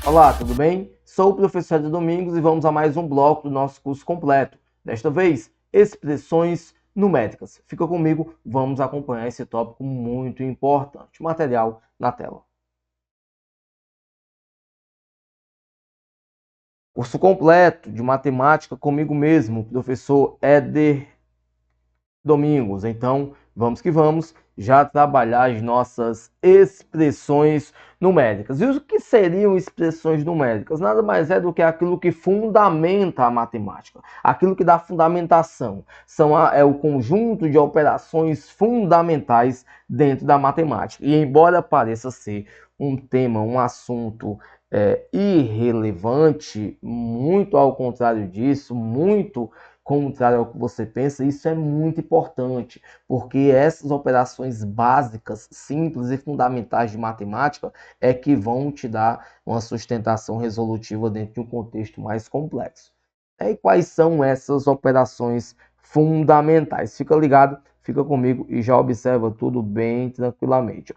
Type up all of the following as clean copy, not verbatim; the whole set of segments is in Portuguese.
Olá, tudo bem? Sou o professor Ed Domingos e vamos a mais um bloco do nosso curso completo. Desta vez, expressões numéricas. Fica comigo, vamos acompanhar esse tópico muito importante. Material na tela. Curso completo de matemática comigo mesmo, professor Éder Domingos. Então, vamos que vamos já trabalhar as nossas expressões numéricas. E o que seriam expressões numéricas? Nada mais é do que aquilo que fundamenta a matemática, aquilo que dá fundamentação. É o conjunto de operações fundamentais dentro da matemática. E embora pareça ser um tema, um assunto irrelevante, muito ao contrário disso, muito contrário ao que você pensa, isso é muito importante, porque essas operações básicas, simples e fundamentais de matemática é que vão te dar uma sustentação resolutiva dentro de um contexto mais complexo. E quais são essas operações fundamentais? Fica ligado, fica comigo e já observa tudo bem tranquilamente.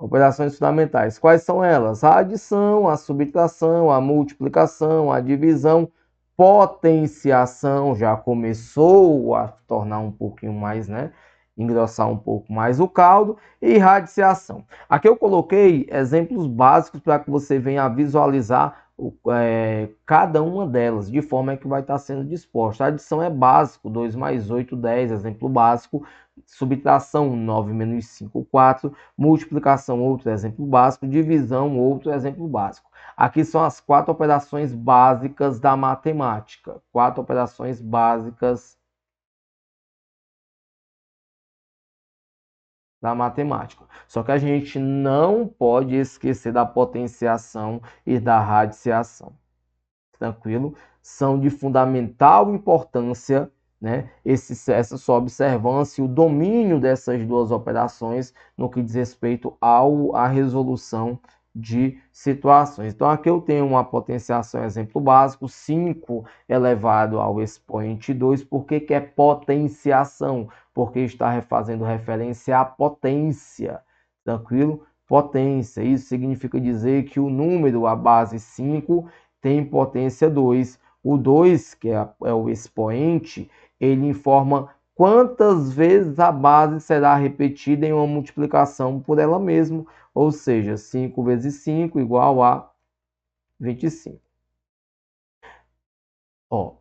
Operações fundamentais. Quais são elas? A adição, a subtração, a multiplicação, a divisão, potenciação, já começou a tornar um pouquinho mais, engrossar um pouco mais o caldo, e radiciação. Aqui eu coloquei exemplos básicos para que você venha visualizar cada uma delas, de forma que vai estar sendo disposta. A adição é básico, 2 mais 8, 10, exemplo básico. Subtração, 9 menos 5, 4. Multiplicação, outro exemplo básico. Divisão, outro exemplo básico. Aqui são as 4 operações básicas da matemática. 4 operações básicas da matemática. Só que a gente não pode esquecer da potenciação e da radiciação. Tranquilo? São de fundamental importância, essa sua observância e o domínio dessas duas operações no que diz respeito à resolução de situações. Então, aqui eu tenho uma potenciação, exemplo básico, 5 elevado ao expoente 2. Por que é potenciação? Porque está fazendo referência à potência, tranquilo? Potência, isso significa dizer que o número, a base 5, tem potência 2. O 2, que é o expoente, ele informa quantas vezes a base será repetida em uma multiplicação por ela mesma, ou seja, 5 vezes 5 igual a 25.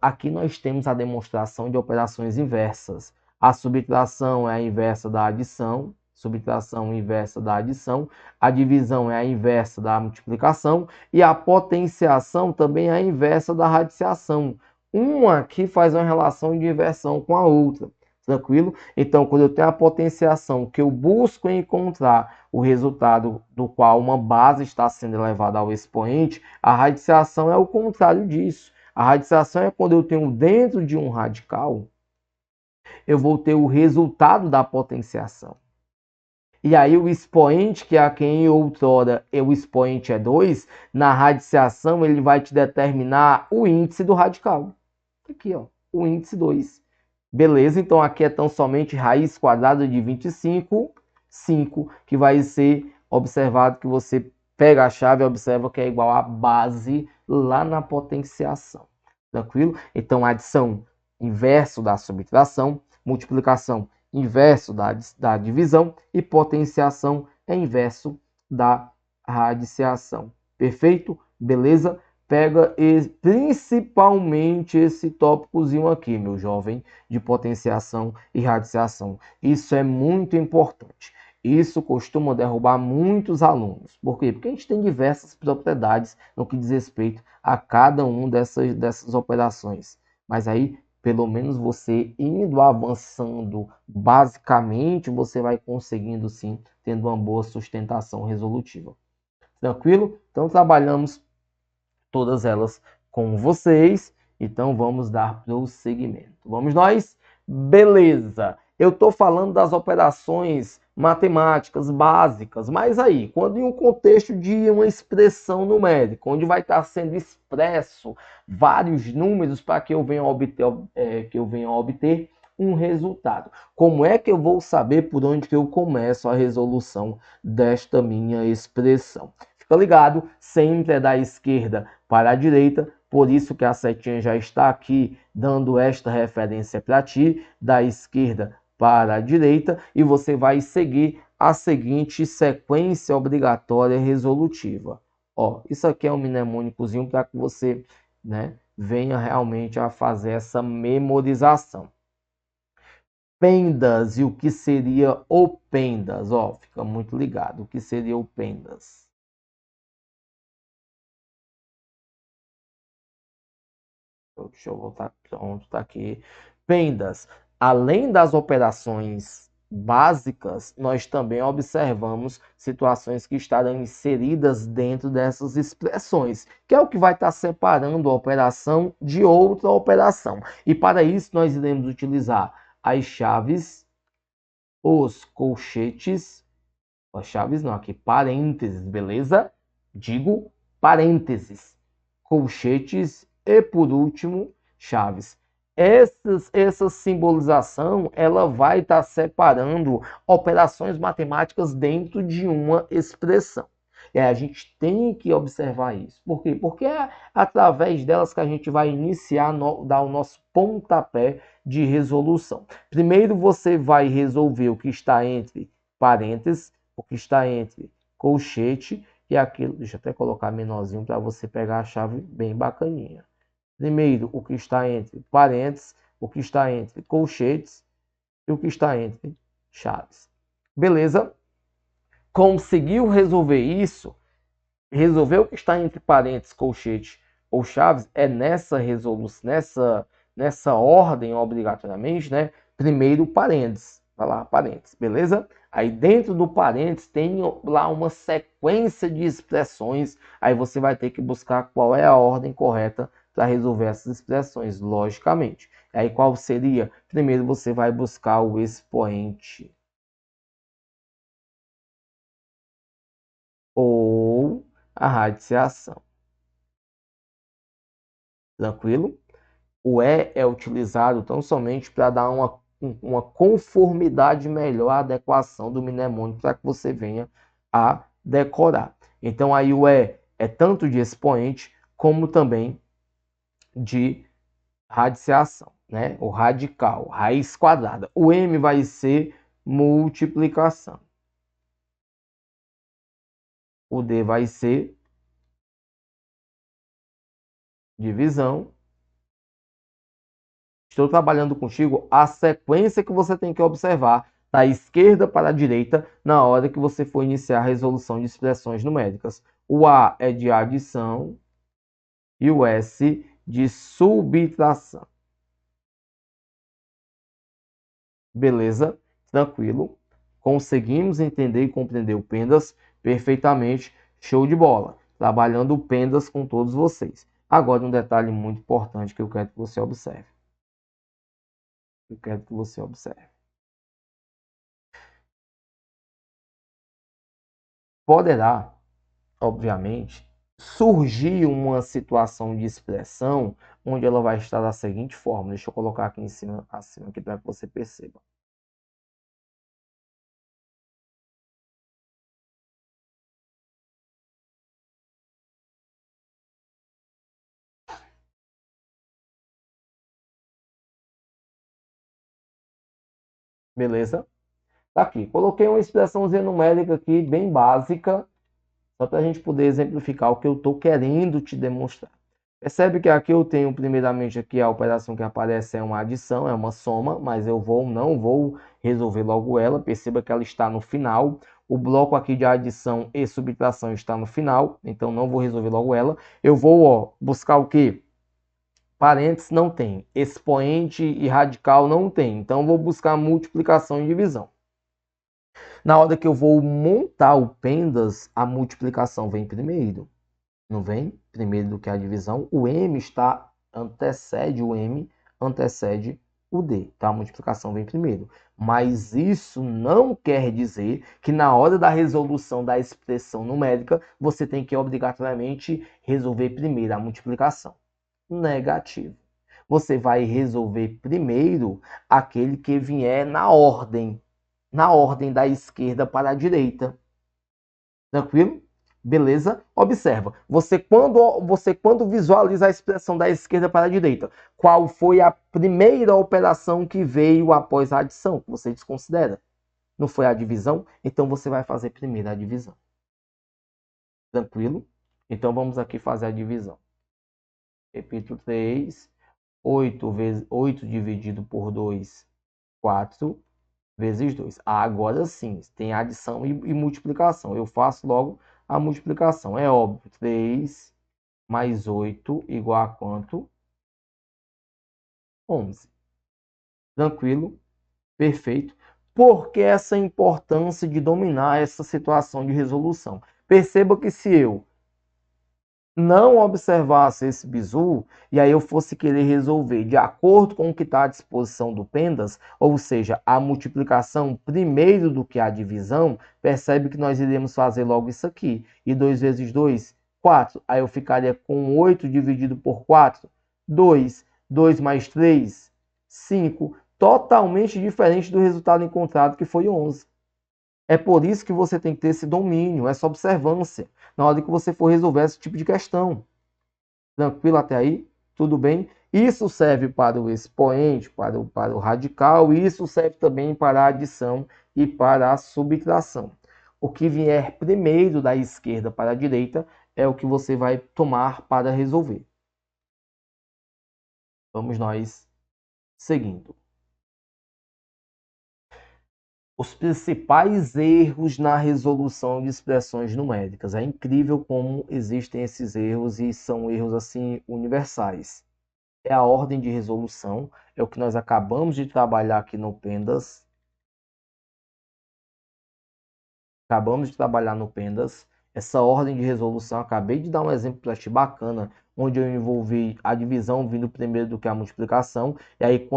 Aqui nós temos a demonstração de operações inversas. A subtração é a inversa da adição, subtração inversa da adição, a divisão é a inversa da multiplicação e a potenciação também é a inversa da radiciação. Uma aqui faz uma relação de inversão com a outra, tranquilo? Então, quando eu tenho a potenciação, que eu busco encontrar o resultado do qual uma base está sendo elevada ao expoente, a radiciação é o contrário disso. A radiciação é quando eu tenho dentro de um radical, eu vou ter o resultado da potenciação. E aí o expoente, que é quem outrora o expoente é 2, na radiciação ele vai te determinar o índice do radical. Aqui, o índice 2. Beleza, então aqui é tão somente raiz quadrada de 25, 5, que vai ser observado que você pega a chave e observa que é igual a base lá na potenciação. Tranquilo? Então, adição inverso da subtração, multiplicação inverso da divisão e potenciação é inverso da radiciação. Perfeito? Beleza? Pega principalmente esse tópicozinho aqui, meu jovem, de potenciação e radiciação. Isso é muito importante. Isso costuma derrubar muitos alunos. Por quê? Porque a gente tem diversas propriedades no que diz respeito a cada uma dessas operações. Mas aí, pelo menos você indo avançando basicamente, você vai conseguindo sim, tendo uma boa sustentação resolutiva. Tranquilo? Então trabalhamos todas elas com vocês. Então vamos dar prosseguimento. Vamos nós? Beleza! Eu estou falando das operações matemáticas básicas. Mas aí, quando em um contexto de uma expressão numérica, onde vai estar sendo expresso vários números para que eu venha a obter um resultado. Como é que eu vou saber por onde que eu começo a resolução desta minha expressão? Fica ligado, sempre é da esquerda para a direita, por isso que a setinha já está aqui dando esta referência para ti, da esquerda para a direita, e você vai seguir a seguinte sequência obrigatória resolutiva. Ó, isso aqui é um mnemônicozinho para que você, né, venha realmente a fazer essa memorização. Pendas, e o que seria o pendas? Ó, fica muito ligado, o que seria o pendas? Deixa eu voltar, pronto, tá aqui. Pendas, além das operações básicas, nós também observamos situações que estarão inseridas dentro dessas expressões, que é o que vai estar separando a operação de outra operação. E para isso nós iremos utilizar as chaves, os colchetes, as chaves não, aqui parênteses, beleza? Digo parênteses, colchetes e por último chaves. Essa simbolização ela vai estar separando operações matemáticas dentro de uma expressão. E aí a gente tem que observar isso. Por quê? Porque é através delas que a gente vai iniciar, dar o nosso pontapé de resolução. Primeiro você vai resolver o que está entre parênteses, o que está entre colchete e aquilo. Deixa eu até colocar menorzinho para você pegar a chave bem bacaninha. Primeiro, o que está entre parênteses, o que está entre colchetes e o que está entre chaves. Beleza? Conseguiu resolver isso? Resolver o que está entre parênteses, colchete ou chaves é nessa resolução, nessa ordem obrigatoriamente, né? Primeiro parênteses, vai lá, parênteses, beleza? Aí dentro do parênteses tem lá uma sequência de expressões, aí você vai ter que buscar qual é a ordem correta para resolver essas expressões, logicamente. Aí qual seria? Primeiro você vai buscar o expoente ou a radiciação. Tranquilo? O é utilizado tão somente para dar uma conformidade melhor à adequação do mnemônico para que você venha a decorar. Então aí o é tanto de expoente como também de radiciação, né? O radical, raiz quadrada. O M vai ser multiplicação. O D vai ser divisão. Estou trabalhando contigo a sequência que você tem que observar da esquerda para a direita na hora que você for iniciar a resolução de expressões numéricas. O A é de adição e o S de subtração. Beleza? Tranquilo? Conseguimos entender e compreender o pendas perfeitamente. Show de bola. Trabalhando o pendas com todos vocês. Agora um detalhe muito importante que eu quero que você observe. Poderá, obviamente, surgir uma situação de expressão onde ela vai estar da seguinte forma. Deixa eu colocar aqui em cima, acima aqui para que você perceba. Beleza? Tá aqui. Coloquei uma expressãozinha numérica aqui, bem básica, só para a gente poder exemplificar o que eu estou querendo te demonstrar. Percebe que aqui eu tenho, primeiramente, aqui a operação que aparece é uma adição, é uma soma, mas eu não vou resolver logo ela. Perceba que ela está no final. O bloco aqui de adição e subtração está no final, então não vou resolver logo ela. Eu vou buscar o quê? Parênteses não tem, expoente e radical não tem, então vou buscar multiplicação e divisão. Na hora que eu vou montar o pendas, a multiplicação vem primeiro. Não vem primeiro do que a divisão. O M antecede o M, antecede o D. Então a multiplicação vem primeiro. Mas isso não quer dizer que na hora da resolução da expressão numérica você tem que obrigatoriamente resolver primeiro a multiplicação. Negativo. Você vai resolver primeiro aquele que vier na ordem da esquerda para a direita. Tranquilo? Beleza? Observa. Você quando visualiza a expressão da esquerda para a direita, qual foi a primeira operação que veio após a adição? Você desconsidera. Não foi a divisão? Então você vai fazer primeiro a divisão. Tranquilo? Então vamos aqui fazer a divisão. Repito 3. 8 dividido por 2, 4 vezes 2. Agora sim, tem adição e multiplicação. Eu faço logo a multiplicação. É óbvio, 3 mais 8 igual a quanto? 11. Tranquilo? Perfeito. Por que essa importância de dominar essa situação de resolução? Perceba que se eu não observasse esse bizu, e aí eu fosse querer resolver de acordo com o que está à disposição do PENDAS, ou seja, a multiplicação primeiro do que a divisão, percebe que nós iremos fazer logo isso aqui. E 2 vezes 2, 4. Aí eu ficaria com 8 dividido por 4, 2. 2 mais 3, 5. Totalmente diferente do resultado encontrado, que foi 11. É por isso que você tem que ter esse domínio, essa observância, na hora que você for resolver esse tipo de questão. Tranquilo até aí? Tudo bem? Isso serve para o expoente, para o radical, e isso serve também para a adição e para a subtração. O que vier primeiro da esquerda para a direita é o que você vai tomar para resolver. Vamos nós seguindo. Os principais erros na resolução de expressões numéricas. É incrível como existem esses erros e são erros assim universais. É a ordem de resolução, é o que nós acabamos de trabalhar aqui no PENDAS. Essa ordem de resolução, acabei de dar um exemplo para ti bacana, onde eu envolvi a divisão vindo primeiro do que a multiplicação. E aí,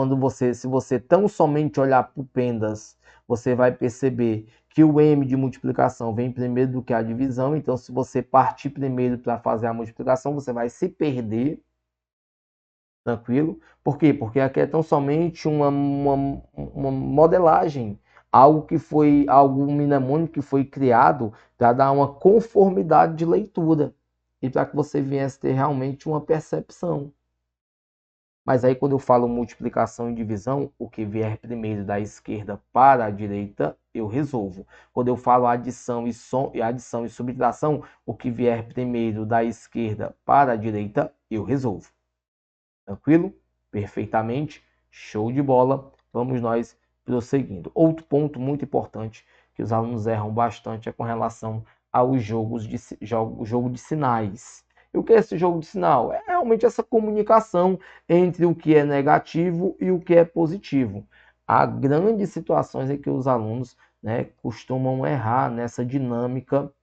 se você tão somente olhar para o PENDAS, você vai perceber que o M de multiplicação vem primeiro do que a divisão. Então, se você partir primeiro para fazer a multiplicação, você vai se perder. Tranquilo? Por quê? Porque aqui é tão somente uma modelagem, algo mnemônico que foi criado para dar uma conformidade de leitura e para que você viesse ter realmente uma percepção. Mas aí quando eu falo multiplicação e divisão, o que vier primeiro da esquerda para a direita, eu resolvo. Quando eu falo adição e subtração, o que vier primeiro da esquerda para a direita, eu resolvo. Tranquilo? Perfeitamente. Show de bola. Vamos nós prosseguindo. Outro ponto muito importante que os alunos erram bastante é com relação aos jogo de sinais. E o que é esse jogo de sinal? É realmente essa comunicação entre o que é negativo e o que é positivo. Há grandes situações em que os alunos, né, costumam errar nessa dinâmica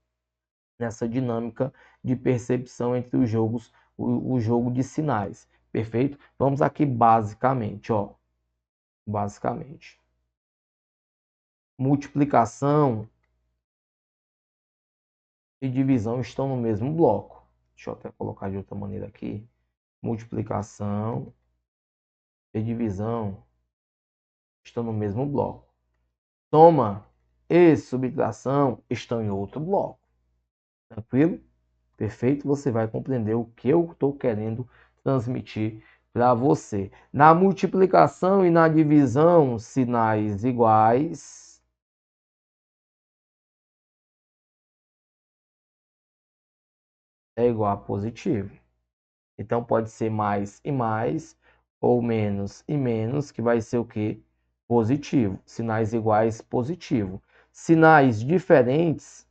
de percepção entre os jogos, o jogo de sinais. Perfeito? Vamos aqui basicamente, ó. Basicamente. Multiplicação e divisão estão no mesmo bloco. Deixa eu até colocar de outra maneira aqui. Multiplicação e divisão estão no mesmo bloco. Soma e subtração estão em outro bloco. Tranquilo? Perfeito? Você vai compreender o que eu estou querendo transmitir para você. Na multiplicação e na divisão, sinais iguais é igual a positivo. Então pode ser mais e mais, ou menos e menos, que vai ser o que? Positivo. Sinais iguais, positivo. Sinais diferentes,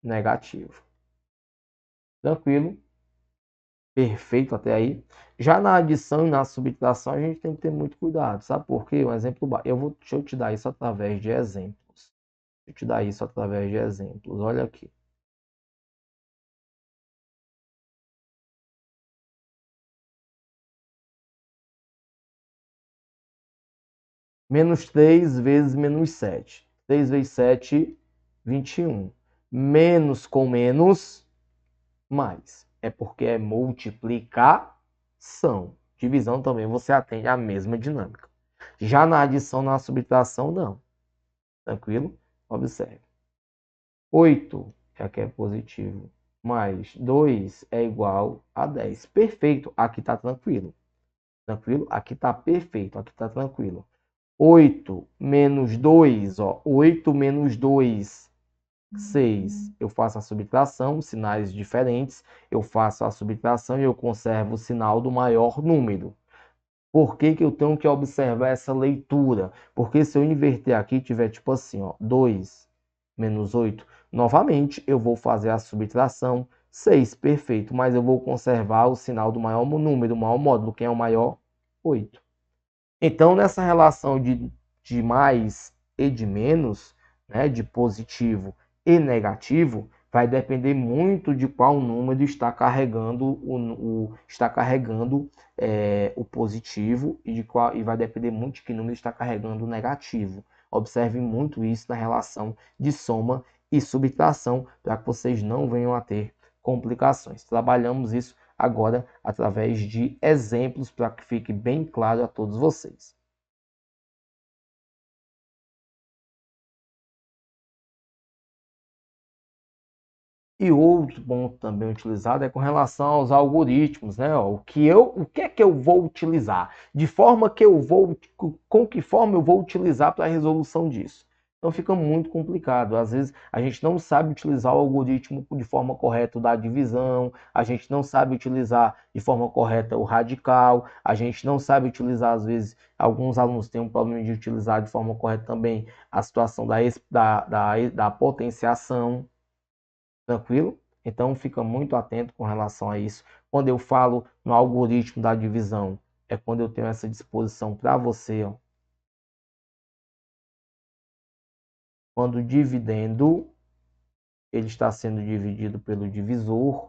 negativo. Tranquilo? Perfeito até aí. Já na adição e na subtração, a gente tem que ter muito cuidado. Sabe por quê? Um exemplo, deixa eu te dar isso através de exemplos. Deixa eu te dar isso através de exemplos. Olha aqui. Menos 3 vezes menos 7. 3 vezes 7, 21. Menos com menos, mais. É porque é multiplicação. Divisão também você atende a mesma dinâmica. Já na adição, na subtração, não. Tranquilo? Observe. 8, já que é positivo, mais 2 é igual a 10. Perfeito. Aqui está tranquilo. Tranquilo? Aqui está perfeito. Aqui está tranquilo. 8 menos 2, ó. 8 menos 2, 6. Eu faço a subtração, sinais diferentes. Eu faço a subtração e eu conservo o sinal do maior número. Por que que eu tenho que observar essa leitura? Porque se eu inverter aqui, tiver tipo assim, ó, 2 menos 8, novamente eu vou fazer a subtração, 6, perfeito, mas eu vou conservar o sinal do maior número, o maior módulo, quem é o maior? 8. Então, nessa relação de mais e de menos, né, de positivo e negativo, vai depender muito de qual número está carregando o positivo e vai depender muito de que número está carregando o negativo. Observe muito isso na relação de soma e subtração para que vocês não venham a ter complicações. Trabalhamos isso agora através de exemplos para que fique bem claro a todos vocês. E outro ponto também utilizado é com relação aos algoritmos, né? O que é que eu vou utilizar? De forma que eu vou, com que forma eu vou utilizar para a resolução disso? Então fica muito complicado. Às vezes a gente não sabe utilizar o algoritmo de forma correta da divisão, a gente não sabe utilizar de forma correta o radical, a gente não sabe utilizar, às vezes, alguns alunos têm um problema de utilizar de forma correta também a situação da potenciação. Tranquilo? Então fica muito atento com relação a isso. Quando eu falo no algoritmo da divisão, é quando eu tenho essa disposição para você, ó. Quando o dividendo ele está sendo dividido pelo divisor,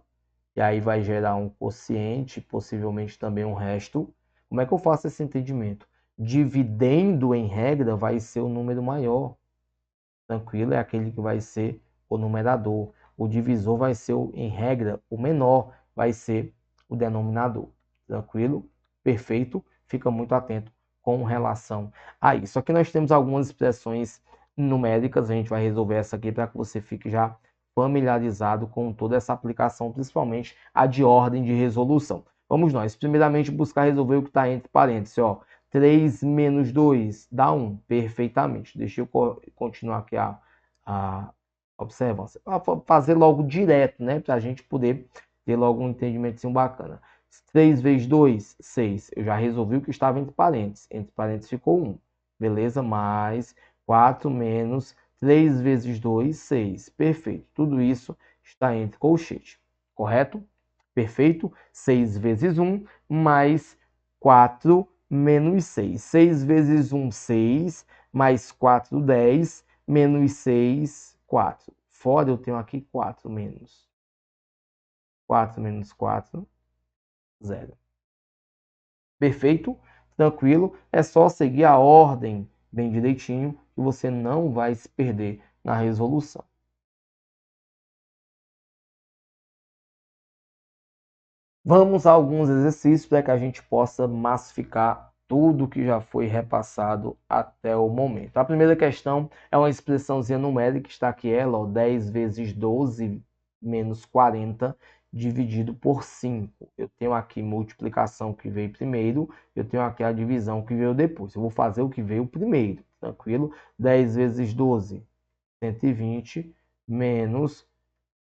e aí vai gerar um quociente, possivelmente também um resto. Como é que eu faço esse entendimento? Dividendo, em regra, vai ser o número maior. Tranquilo? É aquele que vai ser o numerador. O divisor vai ser, em regra, o menor, vai ser o denominador. Tranquilo? Perfeito? Fica muito atento com relação a isso. Aqui nós temos algumas expressões numéricas, a gente vai resolver essa aqui para que você fique já familiarizado com toda essa aplicação, principalmente a de ordem de resolução. Vamos nós, primeiramente, buscar resolver o que está entre parênteses, ó. 3 menos 2 dá 1, perfeitamente. Deixa eu continuar aqui a observância. Fazer logo direto, né? Para a gente poder ter logo um entendimento assim, bacana. 3 vezes 2, 6. Eu já resolvi o que estava entre parênteses. Entre parênteses ficou 1. Beleza? Mais 4 menos 3 vezes 2, 6. Perfeito. Tudo isso está entre colchete. Correto? Perfeito? 6 vezes 1 mais 4 menos 6. 6 vezes 1, 6, mais 4, 10, menos 6, 4. Fora eu tenho aqui 4 menos. 4 menos 4, 0. Perfeito? Tranquilo? É só seguir a ordem bem direitinho que você não vai se perder na resolução. Vamos a alguns exercícios para que a gente possa massificar tudo que já foi repassado até o momento. A primeira questão é uma expressãozinha numérica, está aqui ela, ó, 10 vezes 12 menos 40 dividido por 5. Eu tenho aqui multiplicação que veio primeiro, eu tenho aqui a divisão que veio depois. Eu vou fazer o que veio primeiro, tranquilo? 10 vezes 12, 120, menos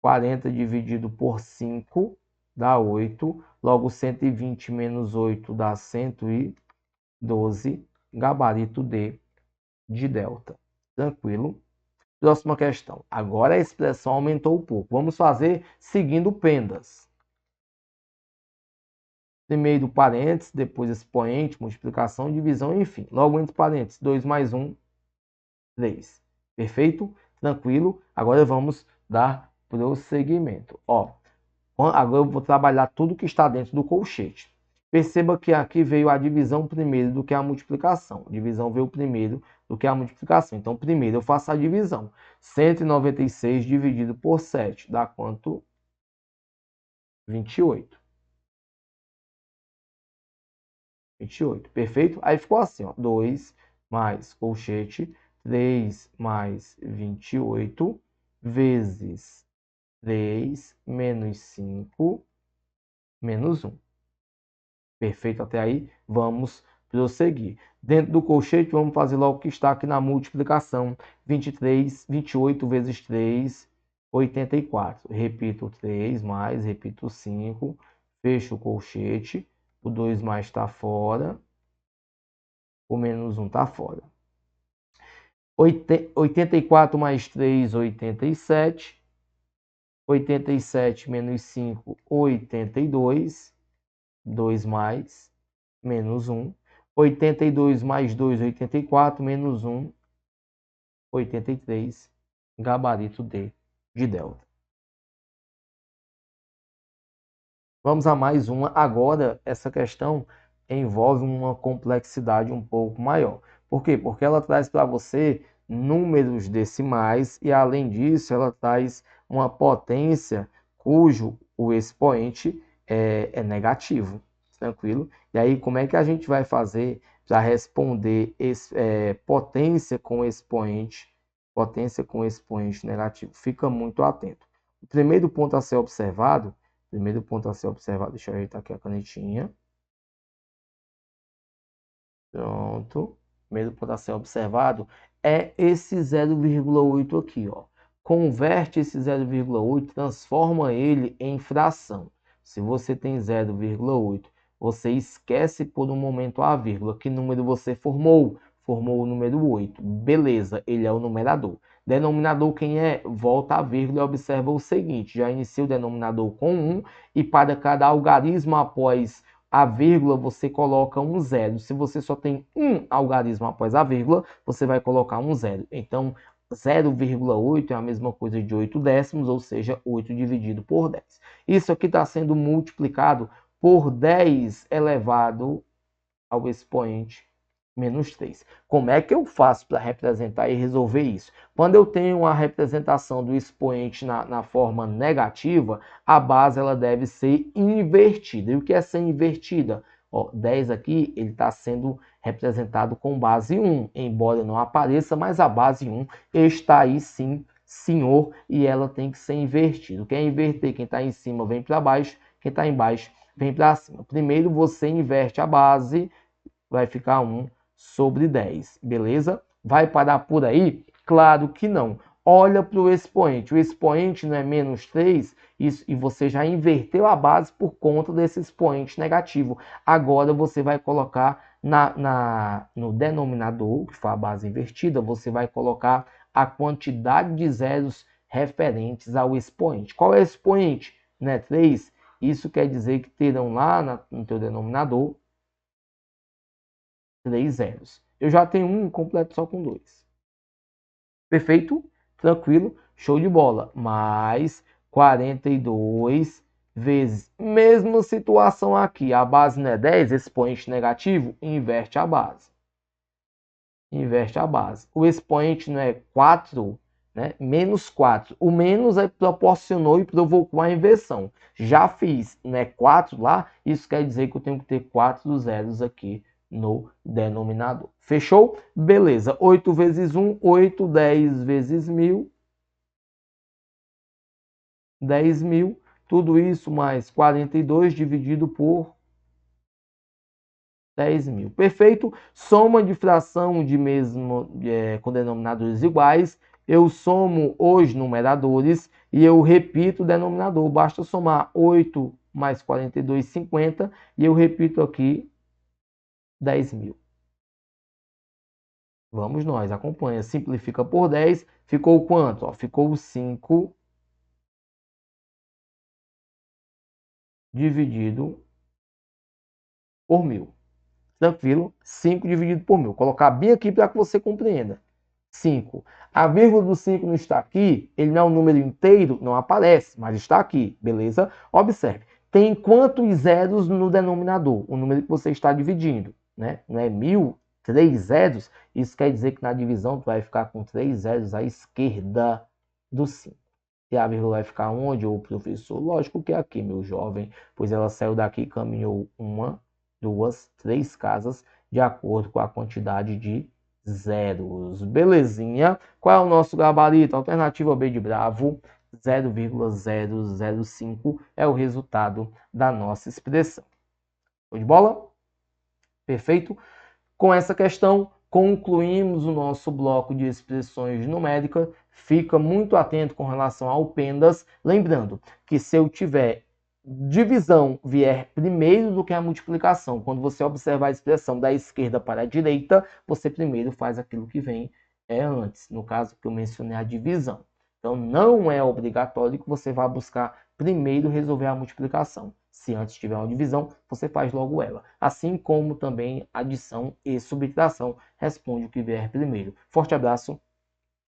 40 dividido por 5 dá 8. Logo, 120 menos 8 dá 112. Gabarito D de delta. Tranquilo? Próxima questão. Agora a expressão aumentou um pouco. Vamos fazer seguindo pendas. Primeiro parênteses, depois expoente, multiplicação, divisão, enfim. Logo entre parênteses, 2 mais 1, 3. Perfeito? Tranquilo? Agora vamos dar prosseguimento. Ó, agora eu vou trabalhar tudo que está dentro do colchete. Perceba que aqui veio a divisão primeiro do que a multiplicação. A divisão veio primeiro do que a multiplicação. Então, primeiro eu faço a divisão. 196 dividido por 7 dá quanto? 28. 28, perfeito? Aí ficou assim, ó, 2 mais colchete, 3 mais 28, vezes 3 menos 5, menos 1. Perfeito até aí? Vamos prosseguir. Dentro do colchete, vamos fazer logo o que está aqui na multiplicação. 28 vezes 3, 84. Repito 3 mais, repito 5, fecho o colchete. O 2 mais está fora. O menos 1 está fora. 84 mais 3, 87. 87 menos 5, 82. 2 mais, menos 1. 82 mais 2, 84. Menos 1, 83. Gabarito D de delta. Vamos a mais uma. Agora, essa questão envolve uma complexidade um pouco maior. Por quê? Porque ela traz para você números decimais e, além disso, ela traz uma potência cujo o expoente é negativo. Tranquilo? E aí, como é que a gente vai fazer para responder potência com expoente negativo? Fica muito atento. O primeiro ponto a ser observado, deixa eu ajeitar aqui a canetinha. Pronto. Primeiro ponto a ser observado é esse 0,8 aqui, ó. Converte esse 0,8, transforma ele em fração. Se você tem 0,8, você esquece por um momento a vírgula. Que número você formou? Formou o número 8. Beleza, ele é o numerador. Denominador quem é? Volta a vírgula e observa o seguinte. Já inicia o denominador com 1 e para cada algarismo após a vírgula você coloca um zero. Se você só tem um algarismo após a vírgula, você vai colocar um zero. Então, 0,8 é a mesma coisa de 8 décimos, ou seja, 8 dividido por 10. Isso aqui está sendo multiplicado por 10 elevado ao expoente menos 3. Como é que eu faço para representar e resolver isso? Quando eu tenho a representação do expoente na forma negativa, a base ela deve ser invertida. E o que é ser invertida? Ó, 10 aqui, ele está sendo representado com base 1, embora não apareça, mas a base 1 está aí sim, senhor, e ela tem que ser invertida. O que é inverter? Quem está em cima vem para baixo, quem está embaixo vem para cima. Primeiro você inverte a base, vai ficar 1 sobre 10, beleza? Vai parar por aí? Claro que não. Olha para o expoente. O expoente não é menos 3 isso, e você já inverteu a base por conta desse expoente negativo. Agora você vai colocar no denominador, que foi a base invertida, você vai colocar a quantidade de zeros referentes ao expoente. Qual é o expoente? Não é 3? Isso quer dizer que terão lá no teu denominador 3 zeros. Eu já tenho um completo só com 2. Perfeito? Tranquilo? Show de bola. Mais 42 vezes. Mesma situação aqui. A base não é 10, expoente negativo, inverte a base. Inverte a base. O expoente não é 4, né? Menos 4. O menos aí proporcionou e provocou a inversão. Já fiz, né, 4 lá, isso quer dizer que eu tenho que ter 4 zeros aqui no denominador. Fechou? Beleza. 8 vezes 1, 8. 10 vezes 1.000. 10.000. Tudo isso mais 42 dividido por 10.000. Perfeito? Soma de fração de mesmo com denominadores iguais. Eu somo os numeradores e eu repito o denominador. Basta somar 8 mais 42, 50. E eu repito aqui 10.000. Vamos nós, acompanha. Simplifica por 10. Ficou quanto? Ó, ficou 5 dividido por 1.000. Tranquilo? 5 dividido por 1.000. Vou colocar bem aqui para que você compreenda. 5. A vírgula do 5 não está aqui, ele não é um número inteiro, não aparece, mas está aqui, beleza? Observe, tem quantos zeros no denominador? O número que você está dividindo, né? Não é 1000, 3 zeros? Isso quer dizer que na divisão tu vai ficar com 3 zeros à esquerda do 5. E a vírgula vai ficar onde, ô professor? Lógico que é aqui, meu jovem, pois ela saiu daqui e caminhou 1, 2, 3 casas de acordo com a quantidade de zeros. Belezinha? Qual é o nosso gabarito? Alternativa B de Bravo, 0,005 é o resultado da nossa expressão. Show de bola? Perfeito? Com essa questão, concluímos o nosso bloco de expressões numéricas. Fica muito atento com relação ao pendas, lembrando que se eu tiver divisão vier primeiro do que a multiplicação, quando você observar a expressão da esquerda para a direita, você primeiro faz aquilo que vem antes, no caso que eu mencionei a divisão. Então não é obrigatório que você vá buscar primeiro resolver a multiplicação. Se antes tiver uma divisão, você faz logo ela. Assim como também adição e subtração, responde o que vier primeiro. Forte abraço,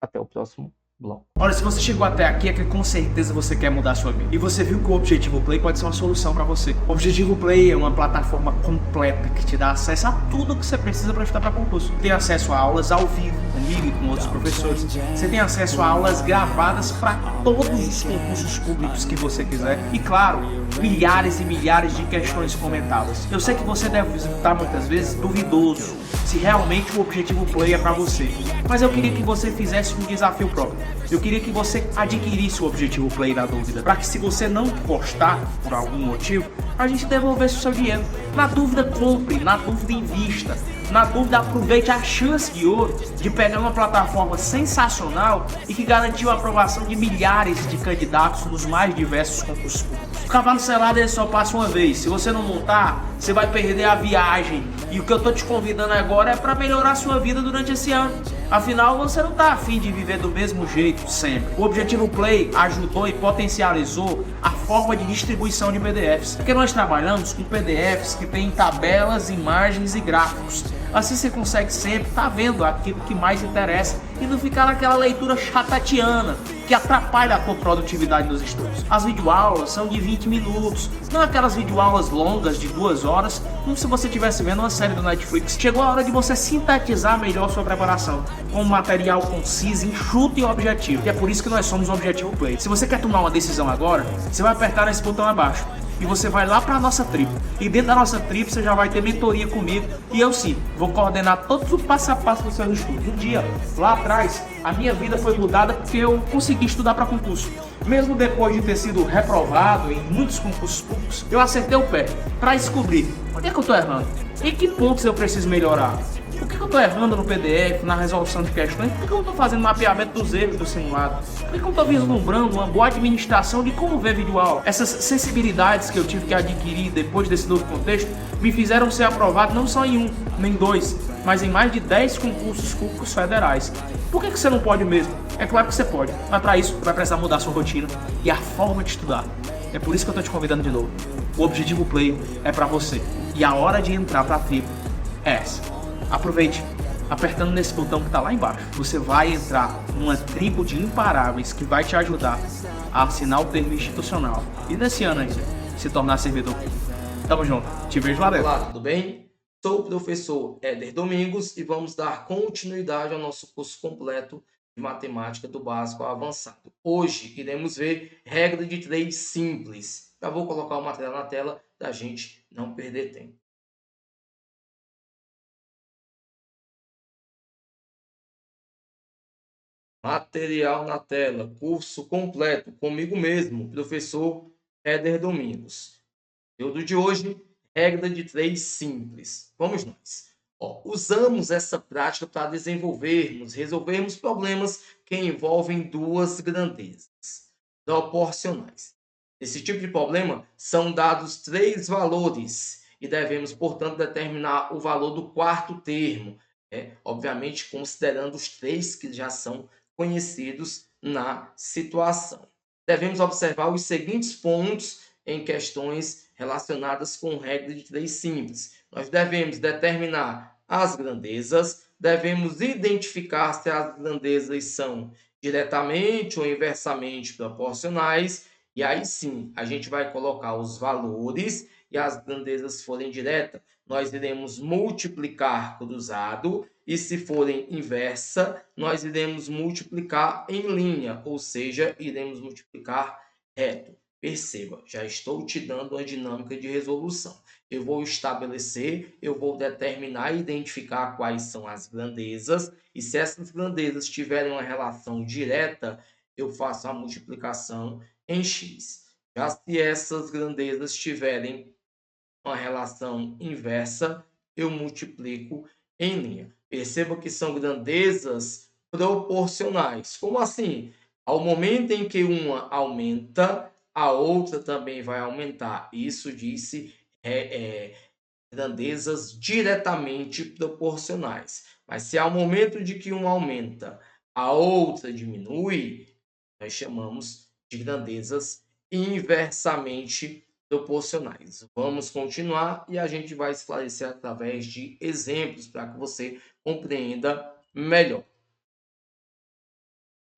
até o próximo bloco. Olha, se você chegou até aqui é que com certeza você quer mudar a sua vida. E você viu que o Objetivo Play pode ser uma solução para você. O Objetivo Play é uma plataforma completa que te dá acesso a tudo que você precisa para estudar para concurso. Tem acesso a aulas ao vivo, comigo e com outros professores. Você tem acesso a aulas gravadas para todos os concursos públicos que você quiser. E claro, milhares e milhares de questões comentadas. Eu sei que você deve estar muitas vezes duvidoso se realmente o Objetivo Play é para você. Mas eu queria que você fizesse um desafio próprio. Eu queria que você adquirisse o Objetivo Play na dúvida, para que se você não gostar por algum motivo, a gente devolvesse o seu dinheiro. Na dúvida, compre, na dúvida, invista. Na dúvida, aproveite a chance de ouro de pegar uma plataforma sensacional e que garantiu a aprovação de milhares de candidatos nos mais diversos concursos públicos. O cavalo selado ele só passa uma vez. Se você não montar, você vai perder a viagem. E o que eu tô te convidando agora é para melhorar a sua vida durante esse ano. Afinal, você não tá afim de viver do mesmo jeito sempre. O Objetivo Play ajudou e potencializou a forma de distribuição de PDFs. Porque nós trabalhamos com PDFs que têm tabelas, imagens e gráficos. Assim você consegue sempre estar vendo aquilo que mais interessa e não ficar naquela leitura chatatiana que atrapalha a tua produtividade nos estudos. As videoaulas são de 20 minutos, não aquelas videoaulas longas de 2 horas, como se você estivesse vendo uma série do Netflix. Chegou a hora de você sintetizar melhor sua preparação, com um material conciso, enxuto e objetivo. E é por isso que nós somos o Objetivo Play. Se você quer tomar uma decisão agora, você vai apertar nesse botão abaixo. E você vai lá para a nossa tribo. E dentro da nossa tribo você já vai ter mentoria comigo. E eu sim, vou coordenar todos os passo a passo dos seus estudos. Um dia, lá atrás, a minha vida foi mudada porque eu consegui estudar para concurso. Mesmo depois de ter sido reprovado em muitos concursos públicos, eu acertei o pé para descobrir onde é que eu estou errando. Em que pontos eu preciso melhorar. Por que eu estou errando no PDF, na resolução de questões? Por que eu não estou fazendo mapeamento dos erros do simulado? Por que eu não estou vislumbrando uma boa administração de como ver videoaula? Essas sensibilidades que eu tive que adquirir depois desse novo contexto me fizeram ser aprovado não só em 1, nem 2, mas em mais de 10 concursos públicos federais. Por que você não pode mesmo? É claro que você pode, mas para isso vai precisar mudar sua rotina e a forma de estudar. É por isso que eu estou te convidando de novo. O Objetivo Play é para você e a hora de entrar para a tribo é essa. Aproveite, apertando nesse botão que está lá embaixo, você vai entrar numa tribo de imparáveis que vai te ajudar a assinar o termo institucional e nesse ano ainda se tornar servidor. Tamo junto, te vejo lá dentro. Olá, tudo bem? Sou o professor Éder Domingos e vamos dar continuidade ao nosso curso completo de matemática do básico ao avançado. Hoje iremos ver regra de 3 simples. Já vou colocar o material na tela para a gente não perder tempo. Material na tela, curso completo, comigo mesmo, professor Éder Domingos. Conteúdo de hoje, regra de 3 simples. Vamos nós. Usamos essa prática para resolvermos problemas que envolvem duas grandezas proporcionais. Nesse tipo de problema, são dados 3 valores e devemos, portanto, determinar o valor do quarto termo, obviamente considerando os 3 que já são conhecidos na situação. Devemos observar os seguintes pontos em questões relacionadas com regra de 3 simples. Nós devemos determinar as grandezas, devemos identificar se as grandezas são diretamente ou inversamente proporcionais E aí sim, a gente vai colocar os valores e as grandezas forem diretas, nós iremos multiplicar cruzado e se forem inversa, nós iremos multiplicar em linha, ou seja, iremos multiplicar reto. Perceba, já estou te dando uma dinâmica de resolução. Eu vou estabelecer, eu vou determinar e identificar quais são as grandezas, e se essas grandezas tiverem uma relação direta, eu faço a multiplicação em x. Já se essas grandezas tiverem uma relação inversa, eu multiplico em linha. Perceba que são grandezas proporcionais. Como assim? Ao momento em que uma aumenta, a outra também vai aumentar. Isso disse grandezas diretamente proporcionais. Mas se ao momento de que uma aumenta, a outra diminui, nós chamamos de grandezas inversamente proporcionais. Vamos continuar e a gente vai esclarecer através de exemplos para que você compreenda melhor.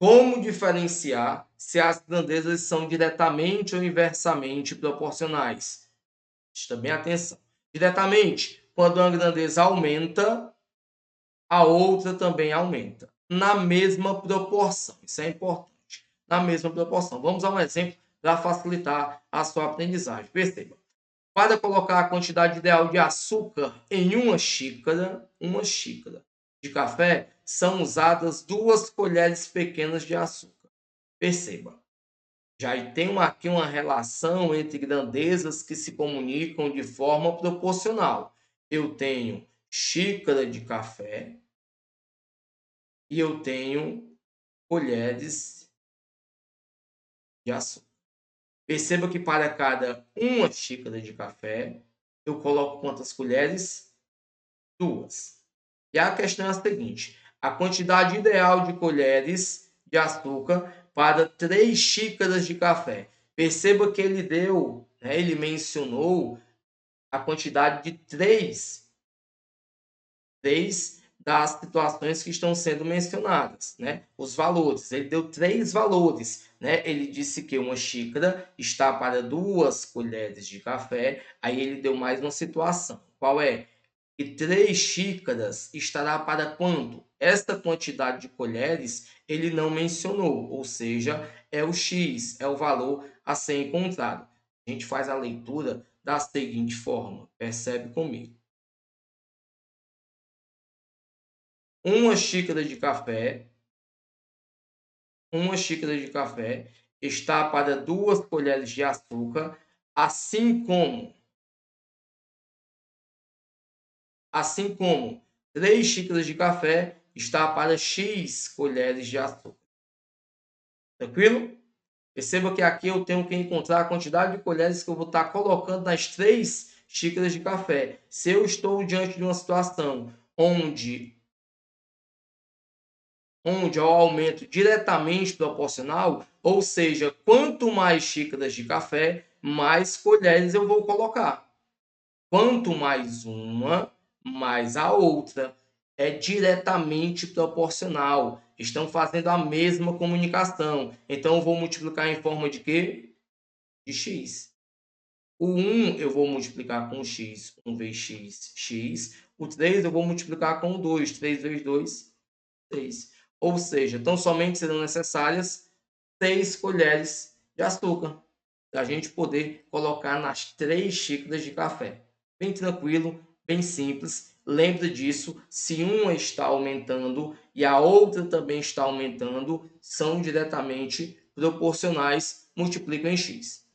Como diferenciar se as grandezas são diretamente ou inversamente proporcionais? Presta bem atenção. Diretamente, quando uma grandeza aumenta, a outra também aumenta, na mesma proporção. Isso é importante. Na mesma proporção. Vamos a um exemplo para facilitar a sua aprendizagem. Perceba. Para colocar a quantidade ideal de açúcar em uma xícara de café, são usadas 2 colheres pequenas de açúcar. Perceba. Já tem aqui uma relação entre grandezas que se comunicam de forma proporcional. Eu tenho xícara de café e eu tenho colheres de açúcar. Perceba que para cada uma xícara de café, eu coloco quantas colheres? 2. E a questão é a seguinte: a quantidade ideal de colheres de açúcar para 3 xícaras de café. Perceba que ele ele mencionou a quantidade de 3 das situações que estão sendo mencionadas, Os valores. Ele deu 3 valores, Ele disse que uma xícara está para 2 colheres de café, aí ele deu mais uma situação. Qual é? E 3 xícaras estará para quanto? Esta quantidade de colheres ele não mencionou, ou seja, é o x, é o valor a ser encontrado. A gente faz a leitura da seguinte forma, percebe comigo. Uma xícara de café está para 2 colheres de açúcar, assim como 3 xícaras de café está para x colheres de açúcar. Tranquilo? Perceba que aqui eu tenho que encontrar a quantidade de colheres que eu vou estar colocando nas 3 xícaras de café. Se eu estou diante de uma situação onde ao aumento diretamente proporcional, ou seja, quanto mais xícaras de café, mais colheres eu vou colocar. Quanto mais uma, mais a outra. É diretamente proporcional. Estão fazendo a mesma comunicação. Então, eu vou multiplicar em forma de quê? De x. O 1 eu vou multiplicar com x, 1 vezes x, x. O 3 eu vou multiplicar com o 2, 3 vezes 2, 3. Ou seja, então somente serão necessárias 6 colheres de açúcar para a gente poder colocar nas 3 xícaras de café. Bem tranquilo, bem simples. Lembre disso, se uma está aumentando e a outra também está aumentando, são diretamente proporcionais, multiplicam em x.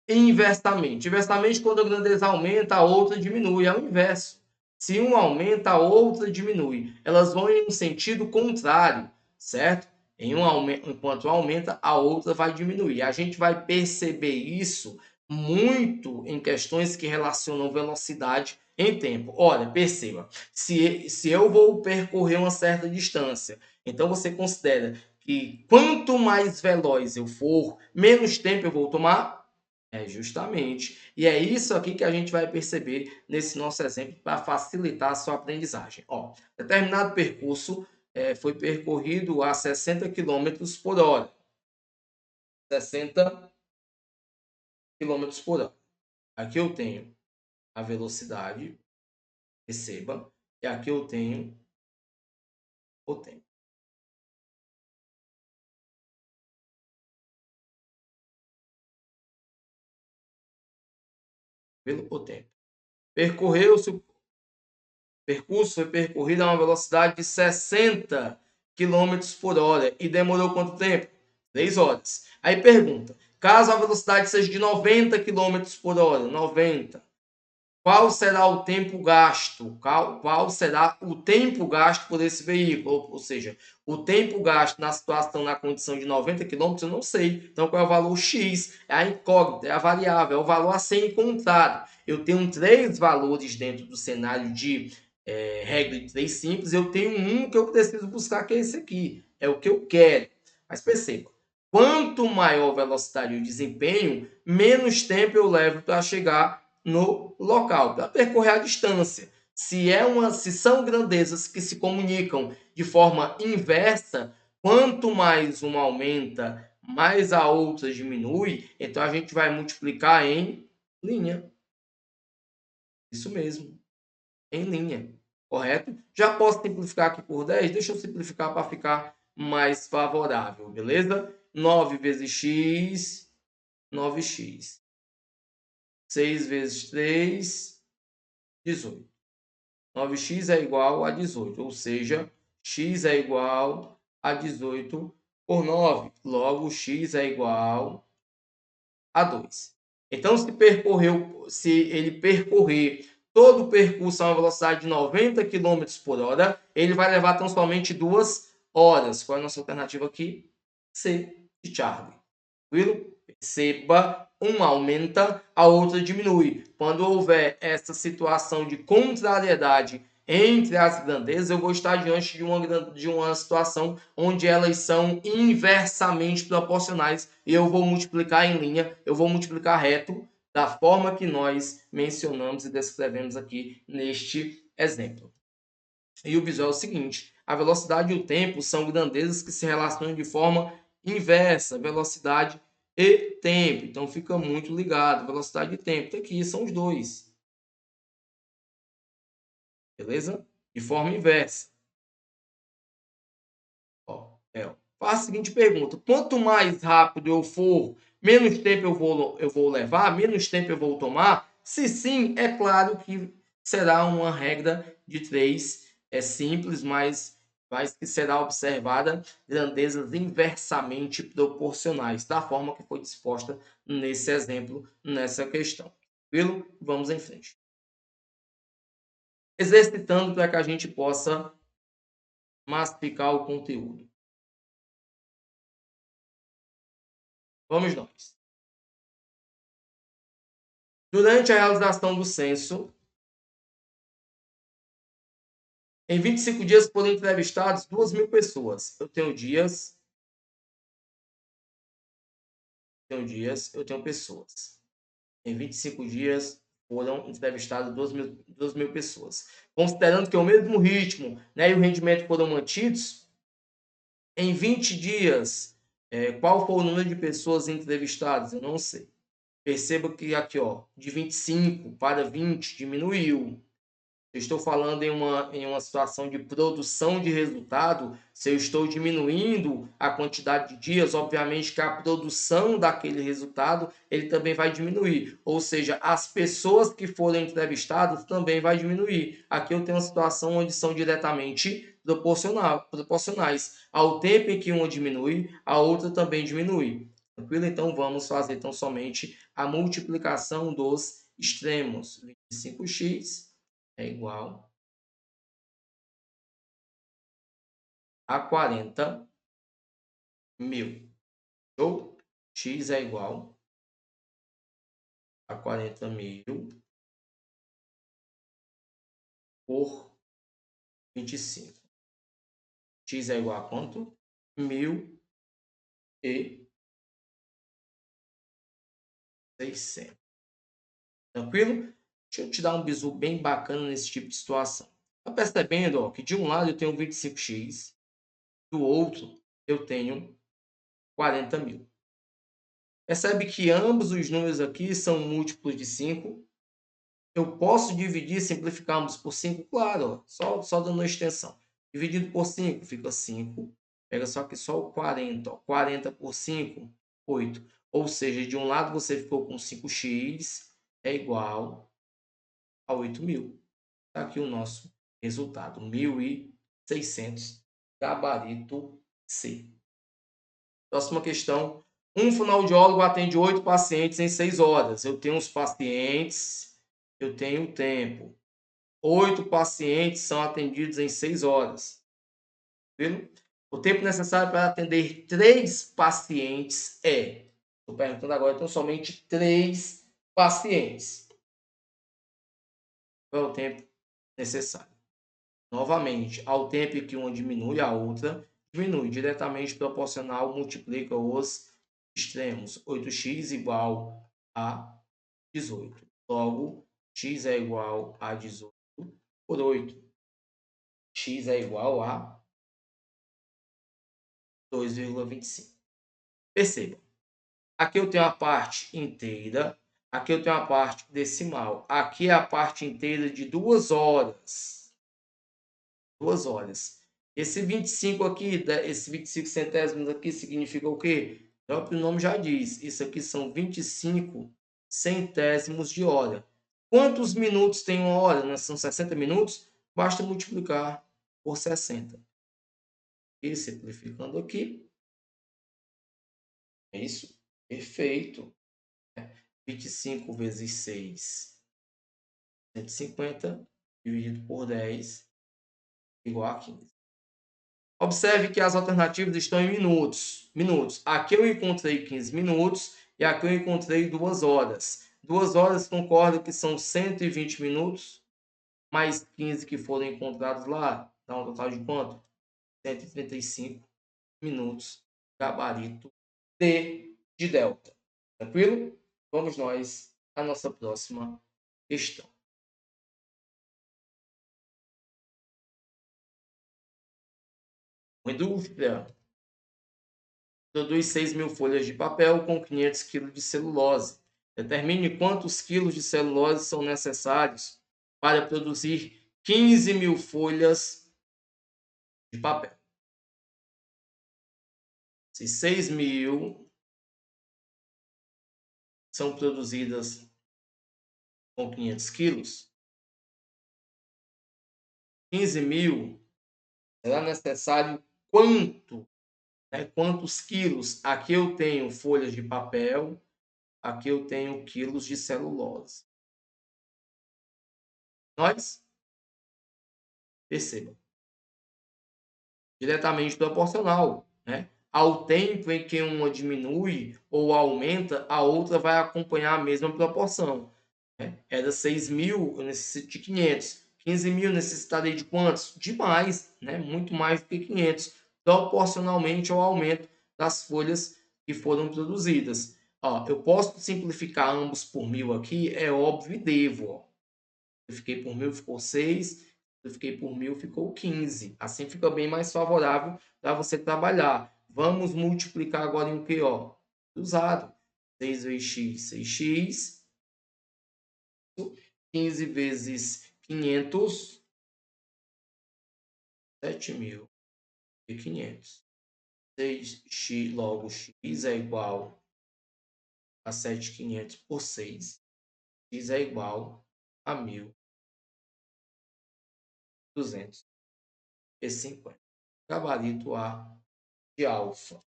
Inversamente. Inversamente, quando a grandeza aumenta, a outra diminui. É o inverso. Se uma aumenta, a outra diminui. Elas vão em um sentido contrário, certo? Enquanto aumenta, a outra vai diminuir. A gente vai perceber isso muito em questões que relacionam velocidade em tempo. Olha, perceba, se eu vou percorrer uma certa distância, então você considera que quanto mais veloz eu for, menos tempo eu vou tomar? Justamente. E é isso aqui que a gente vai perceber nesse nosso exemplo para facilitar a sua aprendizagem. Determinado percurso foi percorrido a 60 km por hora. 60 km por hora. Aqui eu tenho a velocidade, receba, e aqui eu tenho o tempo. O tempo. O percurso foi percorrido a uma velocidade de 60 km por hora e demorou quanto tempo? 3 horas. Aí pergunta, caso a velocidade seja de 90 km por hora, 90, qual será o tempo gasto? Qual será o tempo gasto por esse veículo? Ou seja, o tempo gasto na situação, na condição de 90 km, eu não sei. Então, qual é o valor X? É a incógnita, é a variável, é o valor a ser encontrado. Eu tenho 3 valores dentro do cenário de regra de 3 simples. Eu tenho um que eu preciso buscar, que é esse aqui. É o que eu quero. Mas perceba, quanto maior a velocidade e o desempenho, menos tempo eu levo para chegar no local, para percorrer a distância. Se são grandezas que se comunicam de forma inversa, quanto mais uma aumenta, mais a outra diminui, então a gente vai multiplicar em linha. Isso mesmo, em linha, correto? Já posso simplificar aqui por 10? Deixa eu simplificar para ficar mais favorável, beleza? 9 vezes x, 9x. 6 vezes 3, 18. 9x é igual a 18, ou seja, x é igual a 18 por 9. Logo, x é igual a 2. Então, se ele percorrer todo o percurso a uma velocidade de 90 km por hora, ele vai levar tão somente 2 horas. Qual é a nossa alternativa aqui? C, de Charlie. Tranquilo? Perceba, uma aumenta, a outra diminui. Quando houver essa situação de contrariedade entre as grandezas, eu vou estar diante de uma situação onde elas são inversamente proporcionais e eu vou multiplicar em linha, eu vou multiplicar reto da forma que nós mencionamos e descrevemos aqui neste exemplo. E o visual é o seguinte, a velocidade e o tempo são grandezas que se relacionam de forma inversa, velocidade e tempo. Então fica muito ligado, velocidade e tempo. Tá aqui, são os dois. Beleza? De forma inversa. Faça a seguinte pergunta: quanto mais rápido eu for, menos tempo eu vou levar, menos tempo eu vou tomar? Se sim, é claro que será uma regra de 3. É simples, mas que será observada grandezas inversamente proporcionais, da forma que foi disposta nesse exemplo, nessa questão. Tranquilo? Vamos em frente. Exercitando para que a gente possa mastigar o conteúdo. Vamos nós. Durante a realização do censo, em 25 dias foram entrevistados 2.000 pessoas. Eu tenho dias, eu tenho pessoas. Em 25 dias foram entrevistadas 2.000 pessoas. Considerando que é o mesmo ritmo, né, e o rendimento foram mantidos, em 20 dias, qual foi o número de pessoas entrevistadas? Eu não sei. Perceba que aqui, de 25 para 20 diminuiu. Eu estou falando em uma situação de produção de resultado, se eu estou diminuindo a quantidade de dias, obviamente que a produção daquele resultado ele também vai diminuir. Ou seja, as pessoas que foram entrevistadas também vai diminuir. Aqui eu tenho uma situação onde são diretamente proporcionais. Ao tempo em que uma diminui, a outra também diminui. Tranquilo? Então vamos fazer tão somente a multiplicação dos extremos. 25x é igual a 40 mil. Show? X é igual a 40 mil por 25. X é igual a quanto? 1.600. Tranquilo? Deixa eu te dar um bizu bem bacana nesse tipo de situação. Tá percebendo, que de um lado eu tenho 25x do outro eu tenho 40 mil. Percebe que ambos os números aqui são múltiplos de 5. Eu posso dividir, simplificarmos por 5? Claro, ó, só dando uma extensão. Dividido por 5 fica 5. Pega só que só o 40. Ó. 40 por 5, 8. Ou seja, de um lado você ficou com 5x é igual a 8.000. Está aqui o nosso resultado, 1.600, gabarito C. Próxima questão. Um fonoaudiólogo atende 8 pacientes em 6 horas. Eu tenho os pacientes, eu tenho o tempo. 8 pacientes são atendidos em 6 horas. Viu? O tempo necessário para atender 3 pacientes é... Estou perguntando agora, então, somente 3 pacientes. Qual é o tempo necessário? Novamente, ao tempo que uma diminui, a outra diminui. Diretamente proporcional, multiplica os extremos. 8x igual a 18. Logo, x é igual a 18 por 8. X é igual a 2,25. Perceba. Aqui eu tenho a parte inteira. Aqui eu tenho a parte decimal. Aqui é a parte inteira de 2 horas. 2 horas. Esse 25 aqui, esse 25 centésimos aqui, significa o quê? O próprio nome já diz. Isso aqui são 25 centésimos de hora. Quantos minutos tem uma hora? Né? São 60 minutos? Basta multiplicar por 60. E simplificando aqui. É isso. Perfeito. 25 vezes 6, 150, dividido por 10, igual a 15. Observe que as alternativas estão em minutos. Aqui eu encontrei 15 minutos e aqui eu encontrei 2 horas. 2 horas concordo que são 120 minutos, mais 15 que foram encontrados lá, dá um total de quanto? 135 minutos, gabarito D de delta. Tranquilo? Vamos nós à nossa próxima questão. Uma indústria produz 6.000 folhas de papel com 500 kg de celulose. Determine quantos quilos de celulose são necessários para produzir 15.000 folhas de papel. Se 6.000 são produzidas com 500 quilos, 15.000 será necessário quanto? Quantos quilos? Aqui eu tenho folhas de papel, aqui eu tenho quilos de celulose. Nós? Perceba. Diretamente proporcional, né? Ao tempo em que uma diminui ou aumenta, a outra vai acompanhar a mesma proporção. Né? Era 6.000, eu necessito de 500. 15.000 necessitarei de quantos? De mais, né? Muito mais do que 500, proporcionalmente ao aumento das folhas que foram produzidas. Ó, eu posso simplificar ambos por 1.000 aqui, é óbvio, e devo. Ó. Eu fiquei por 1.000, ficou 6. Eu fiquei por 1.000, ficou 15. Assim fica bem mais favorável para você trabalhar. Vamos multiplicar agora em o que? Ó? Usado. 6 vezes x, 6x. 15 vezes 500, 7.500. 6x, logo x é igual a 7.500 por 6. X é igual a 1.250. Gabarito A de alfa.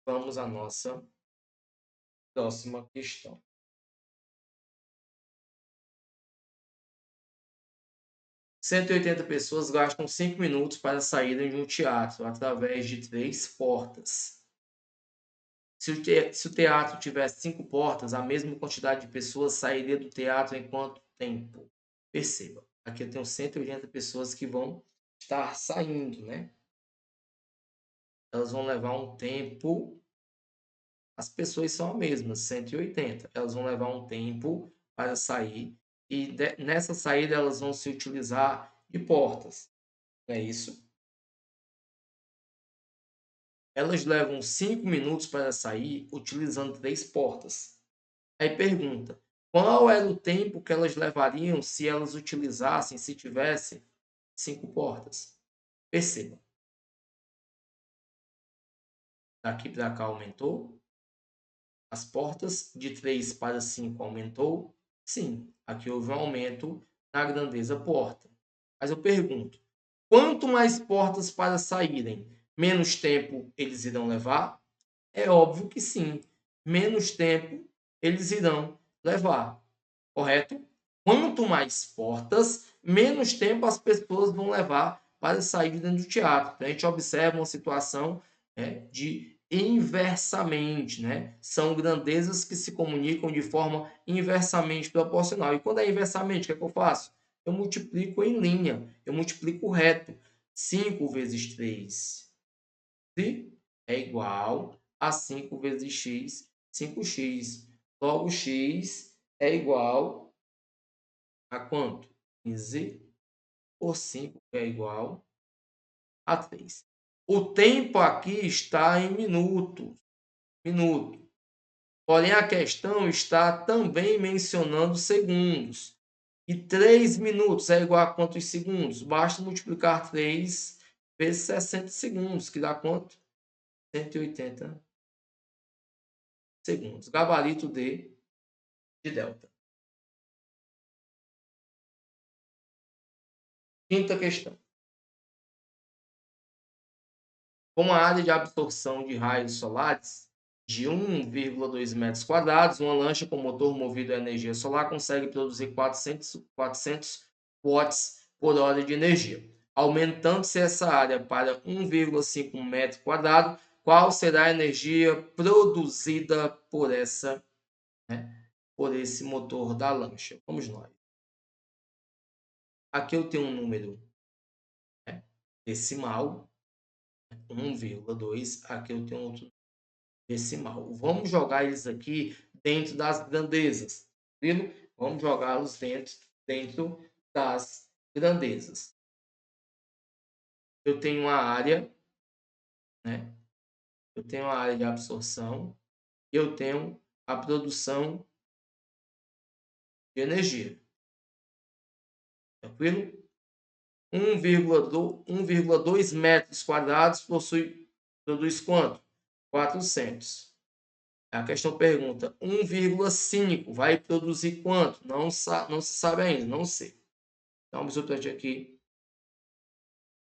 Vamos à nossa próxima questão. 180 pessoas gastam 5 minutos para saírem de um teatro através de 3 portas. Se o teatro tivesse 5 portas, a mesma quantidade de pessoas sairia do teatro em quanto tempo? Perceba, aqui eu tenho 180 pessoas que vão estar saindo, né? Elas vão levar um tempo. As pessoas são as mesmas, 180. Elas vão levar um tempo para sair e nessa saída elas vão se utilizar de portas. Não é isso? Elas levam 5 minutos para sair utilizando 3 portas. Aí pergunta, qual era o tempo que elas levariam se elas utilizassem, se tivessem 5 portas? Perceba. Daqui para cá aumentou. As portas de 3 para 5 aumentou? Sim, aqui houve um aumento na grandeza porta. Mas eu pergunto, quanto mais portas para saírem, menos tempo eles irão levar? É óbvio que sim, menos tempo eles irão levar, correto? Quanto mais portas, menos tempo as pessoas vão levar para sair de dentro do teatro. Então, a gente observa uma situação, né, de inversamente, né? São grandezas que se comunicam de forma inversamente proporcional. E quando é inversamente, o que é que eu faço? Eu multiplico em linha, eu multiplico reto. 5 vezes 3 é igual a 5 vezes x, 5x. Logo, x é igual a quanto? 15 por 5, que é igual a 3. O tempo aqui está em minutos. Minuto. Porém, a questão está também mencionando segundos. E 3 minutos é igual a quantos segundos? Basta multiplicar 3 vezes 60 segundos, que dá quanto? 180 segundos. Gabarito de delta. Quinta questão. Com a área de absorção de raios solares de 1,2 metros quadrados, uma lancha com motor movido a energia solar consegue produzir 400 watts por hora de energia. Aumentando-se essa área para 1,5 metro quadrado, qual será a energia produzida por esse motor da lancha? Vamos nós. Aqui eu tenho um número decimal, 1,2. Aqui eu tenho outro decimal. Vamos jogar eles aqui dentro das grandezas. Viu? Vamos jogá-los dentro das grandezas. Eu tenho uma área, né? Eu tenho a área de absorção. Eu tenho a produção de energia. Tranquilo? 1,2 metros quadrados produz quanto? 400. A questão pergunta, 1,5 vai produzir quanto? Não se sabe ainda, não sei. Então, o resultado aqui.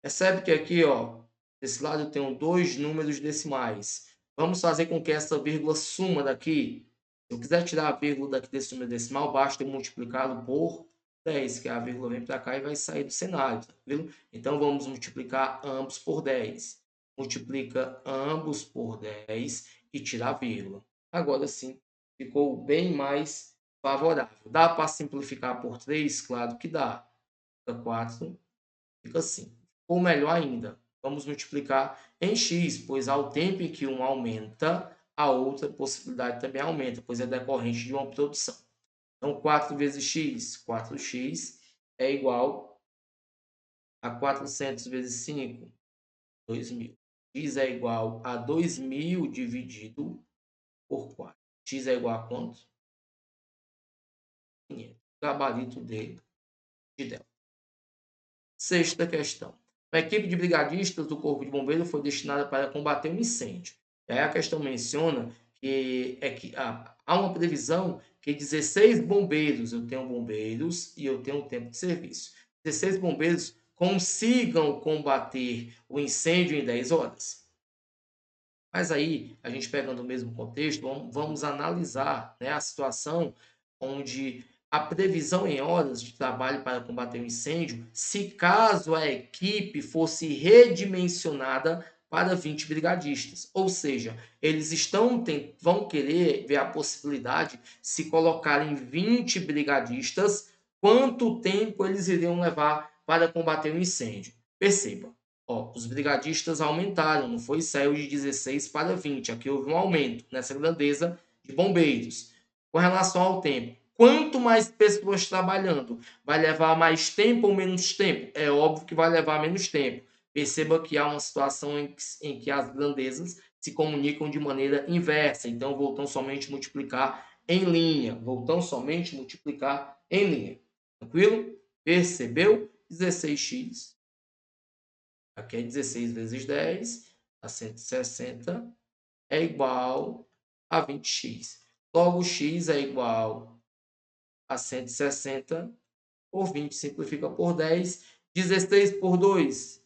Percebe que aqui, ó, desse lado eu tenho 2 números decimais. Vamos fazer com que essa vírgula suma daqui. Se eu quiser tirar a vírgula daqui desse número decimal, basta eu multiplicá-lo por 10, que a vírgula vem para cá e vai sair do cenário, tá vendo? Então, vamos multiplicar ambos por 10. Multiplica ambos por 10 e tira a vírgula. Agora sim, ficou bem mais favorável. Dá para simplificar por 3? Claro que dá. Fica 4, fica assim. Ou melhor ainda, vamos multiplicar em x, pois ao tempo em que um aumenta, a outra possibilidade também aumenta, pois é decorrente de uma produção. Então, 4 vezes x, 4x é igual a 400 vezes 5, 2.000. X é igual a 2.000 dividido por 4. X é igual a quanto? 500. Gabarito de delta. Sexta questão. A equipe de brigadistas do Corpo de Bombeiros foi destinada para combater um incêndio. E aí a questão menciona que há uma previsão que 16 bombeiros, eu tenho bombeiros e eu tenho um tempo de serviço, 16 bombeiros consigam combater o incêndio em 10 horas. Mas aí, a gente pegando o mesmo contexto, vamos analisar, né, a situação onde a previsão em horas de trabalho para combater o incêndio, se caso a equipe fosse redimensionada para 20 brigadistas. Ou seja, eles vão querer ver a possibilidade, se colocarem 20 brigadistas, quanto tempo eles iriam levar para combater o incêndio. Perceba, ó, os brigadistas aumentaram, não foi? Saiu de 16 para 20. Aqui houve um aumento nessa grandeza de bombeiros. Com relação ao tempo, quanto mais pessoas trabalhando, vai levar mais tempo ou menos tempo? É óbvio que vai levar menos tempo. Perceba que há uma situação em que as grandezas se comunicam de maneira inversa. Então, vou tão somente multiplicar em linha. Vou tão somente multiplicar em linha. Tranquilo? Percebeu? 16x. Aqui é 16 vezes 10, dá 160, é igual a 20x. Logo, x é igual a 160 por 20, simplifica por 10. 16 por 2,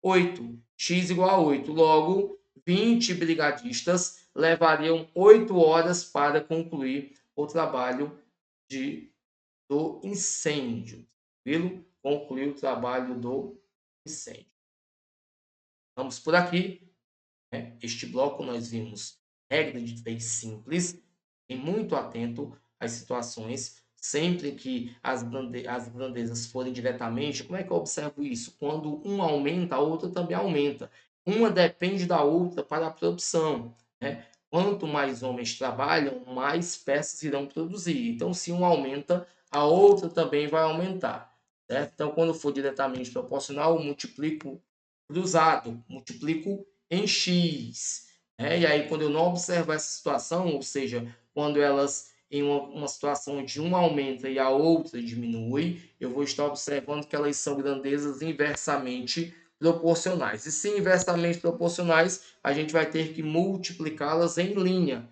8. X igual a 8. Logo, 20 brigadistas levariam 8 horas para concluir o trabalho do incêndio. Viu? Concluir o trabalho do incêndio. Vamos por aqui. Este bloco nós vimos regra de 3 simples. E muito atento às situações. Sempre que as grandezas forem diretamente, como é que eu observo isso? Quando um aumenta, a outra também aumenta. Uma depende da outra para a produção. Quanto mais homens trabalham, mais peças irão produzir. Então, se um aumenta, a outra também vai aumentar. Certo? Então, quando for diretamente proporcional, eu multiplico cruzado, multiplico em x. E aí, quando eu não observar essa situação, ou seja, quando elas em uma situação onde uma aumenta e a outra diminui, eu vou estar observando que elas são grandezas inversamente proporcionais. E se inversamente proporcionais, a gente vai ter que multiplicá-las em linha.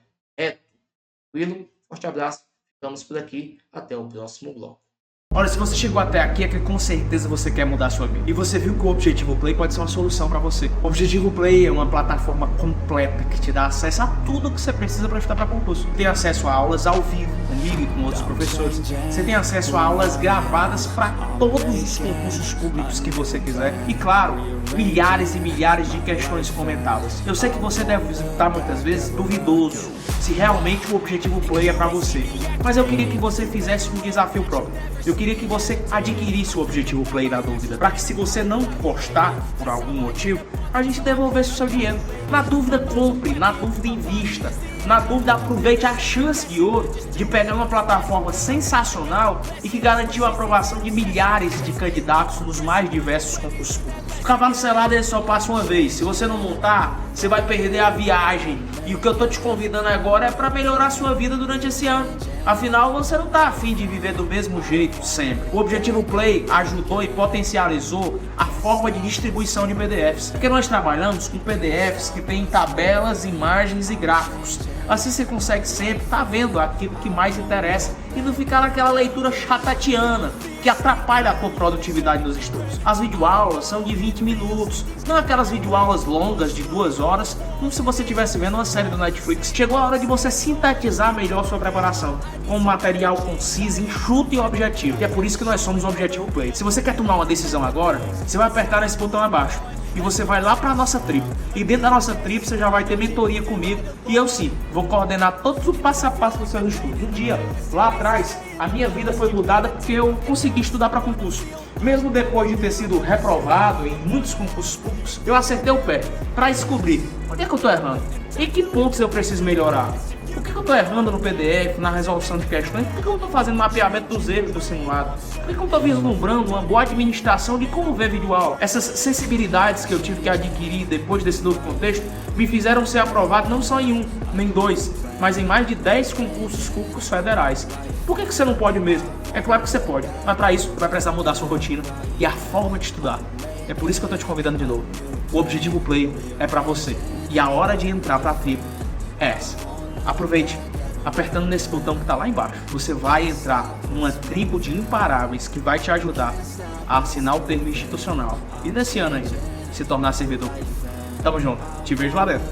Tranquilo? Forte abraço. Ficamos por aqui. Até o próximo bloco. Olha, se você chegou até aqui é que com certeza você quer mudar a sua vida. E você viu que o Objetivo Play pode ser uma solução para você. O Objetivo Play é uma plataforma completa que te dá acesso a tudo que você precisa para estudar para concurso. Tem acesso a aulas ao vivo, comigo e com outros professores. Você tem acesso a aulas gravadas para todos os concursos públicos que você quiser. E claro, milhares e milhares de questões comentadas. Eu sei que você deve estar muitas vezes duvidoso se realmente o Objetivo Play é para você. Mas eu queria que você fizesse um desafio próprio. Eu queria que você adquirisse o Objetivo Play na dúvida, para que se você não gostar por algum motivo, a gente devolvesse o seu dinheiro. Na dúvida, compre, na dúvida, invista. Na dúvida, aproveite a chance de ouro de pegar uma plataforma sensacional e que garantiu a aprovação de milhares de candidatos nos mais diversos concursos públicos. O cavalo selado ele só passa uma vez. Se você não montar, você vai perder a viagem. E o que eu tô te convidando agora é para melhorar a sua vida durante esse ano. Afinal, você não tá afim de viver do mesmo jeito sempre. O Objetivo Play ajudou e potencializou a forma de distribuição de PDFs. Porque nós trabalhamos com PDFs que têm tabelas, imagens e gráficos. Assim você consegue sempre estar vendo aquilo que mais interessa e não ficar naquela leitura chatatiana que atrapalha a tua produtividade nos estudos. As videoaulas são de 20 minutos, não aquelas videoaulas longas de 2 horas, como se você estivesse vendo uma série do Netflix. Chegou a hora de você sintetizar melhor sua preparação, com um material conciso, enxuto e objetivo. E é por isso que nós somos o Objetivo Play. Se você quer tomar uma decisão agora, você vai apertar nesse botão abaixo. E você vai lá para a nossa tribo. E dentro da nossa tribo você já vai ter mentoria comigo. E eu sim, vou coordenar todos o passo a passo dos seus estudos. Um dia, lá atrás, a minha vida foi mudada porque eu consegui estudar para concurso. Mesmo depois de ter sido reprovado em muitos concursos públicos, eu acertei o pé para descobrir onde é que eu estou errando. Em que pontos eu preciso melhorar. Por que eu estou errando no PDF, na resolução de questões? Por que eu não estou fazendo mapeamento dos erros do simulado? Por que eu não estou vislumbrando uma boa administração de como ver videoaula? Essas sensibilidades que eu tive que adquirir depois desse novo contexto me fizeram ser aprovado não só em 1, nem 2, mas em mais de 10 concursos públicos federais. Por que você não pode mesmo? É claro que você pode, mas para isso vai precisar mudar a sua rotina e a forma de estudar. É por isso que eu estou te convidando de novo. O Objetivo Play é para você e a hora de entrar para a tribo é essa. Aproveite, apertando nesse botão que está lá embaixo. Você vai entrar numa tribo de imparáveis que vai te ajudar a assinar o termo institucional e nesse ano ainda se tornar servidor. Tamo junto, te vejo lá dentro.